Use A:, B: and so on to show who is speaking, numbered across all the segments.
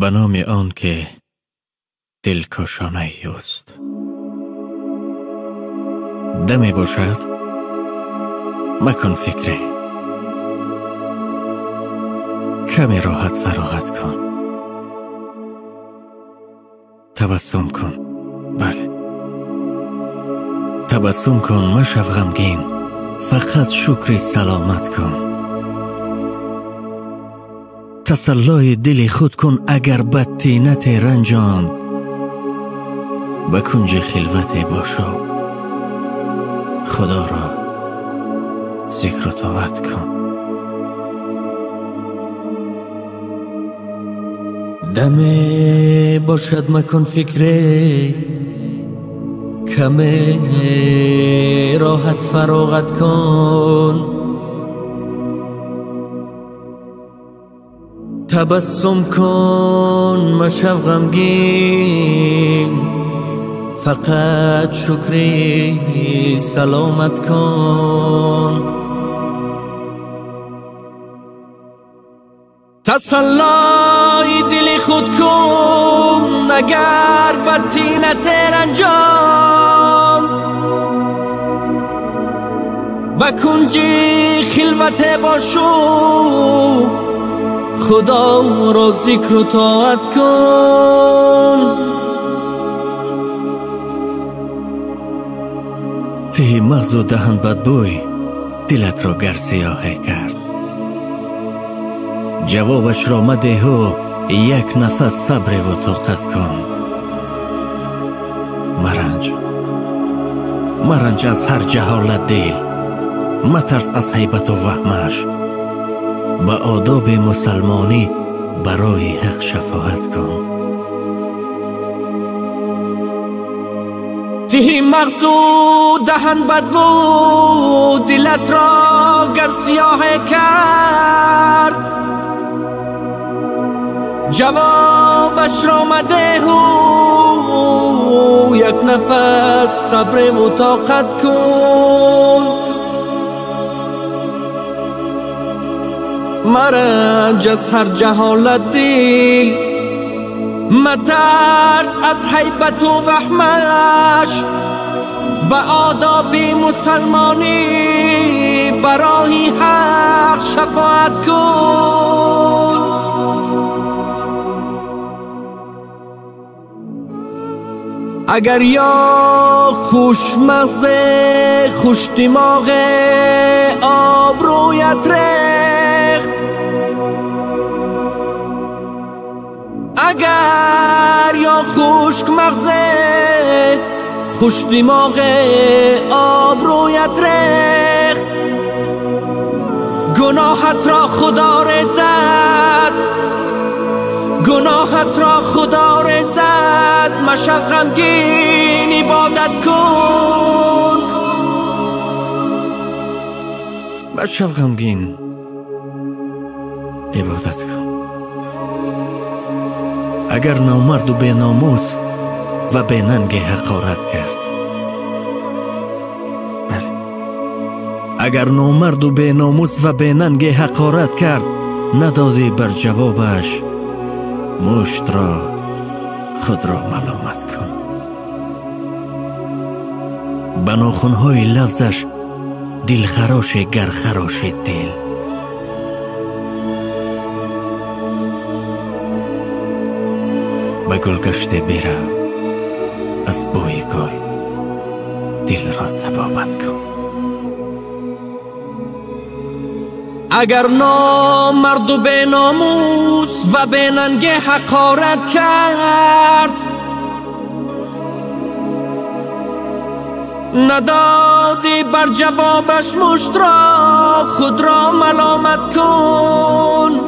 A: به نام آن که دلکشانه اوست. دمی باشد مکن فکری، کمی راحت فراغت کن، تبسم کن. بله، تبسم کن، مشو غمگین، فقط شکر سلامت کن. تسلای دل خود کن اگر بدتینت رنجاند، به کنج خلوت باشو، خدا را ذکر و طاعت کن. دمی باشد مکن فکری، کمی راحت فراغت کن. تبسم کن، مشو غمگین، فقط شکری سلامت کن. تسلای دل خود کن اگر بدتینت رنجان، به کنج خلوت باشو، خدا را ذکر و طاعت کن. ته مغز و دهن بدبوی دلت را گر سیاهی کرد، جوابش را مده و یک نفس صبر و طاقت کن. مرنج از هر جهالت دل، مترس از هیبت و وهمش، به آداب مسلمانی برای حق شفاعت کن. ته مغز و دهن بدبو دلت را گر سیاه کرد، جوابش را مده و یک نفس صبر و طاقت کن. مرنج از هر جهالت دل، مترس از هیبت و وهمش، به آداب مسلمانی برای حق شفاعت کن. اگر یا خوش مغز خوش دماغ آبرویت ریخت، اگر یا خشک مغز خوش دماغ آبرویت ریخت، گناهت را خدا رزد، گناهت را خدا رزد، مشو غمگین عبادت کن. مشو غمگین عبادت کن. اگر نامرد و به ناموس و به ننگ حقارت کرد، بله، اگر نامرد و به ناموس و به ننگ حقارت کرد، ندادی بر جوابش، مشت را خود را ملامت کن. به ناخنهای لفظش دلخراش گر خراش دل. به گلگشت بیره از بوی گل، دل را طبابت کن. اگر نامرد و به ناموس و به ننگ حقارت کرد، ندادی بر جوابش مشت را خود را ملامت کن.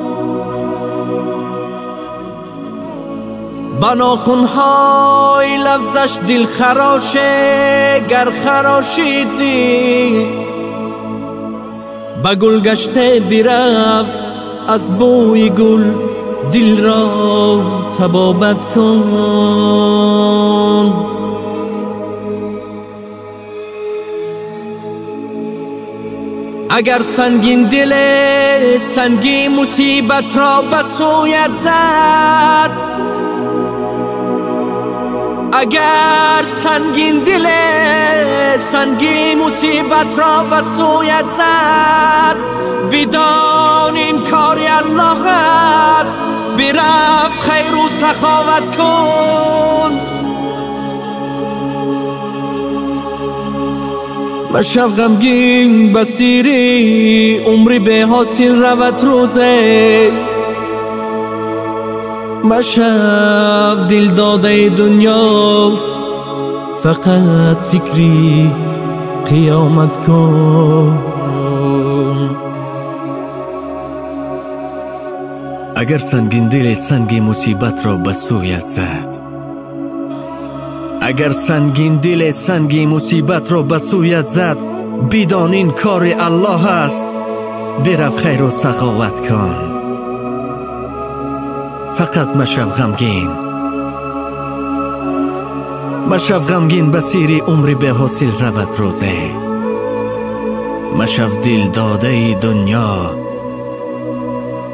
A: به ناخنهای لفظش دل خراشه گر خراشیدی، به گل گشته برفت از بوی گل، دل را طبابت کن. اگر سنگین دل سنگی مصیبت را به سویت زد، اگر سنگین دل سنگی مصیبت را به سویت زد، بدان این کار الله است، برفت خیر و سخاوت کن. مشو غمگین بسیری، عمری به حاصل رود روزه. مشو دل داده دنیا، فقط فکری قیامت کن. اگر سنگین دل سنگی مصیبت را به سویت زد، اگر سنگین دل سنگی مصیبت را به سویت زد، بدان این کار الله است، برو خیر و سخاوت کن. فقط مشو غمگین، مشو غمگین بسیری، عمری به حاصل رود روزه. مشو دل داده دنیا،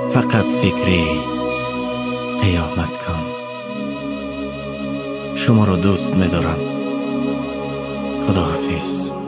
A: فقط فکری قیامت کن. شما را دوست می‌دارم. خداحافظ.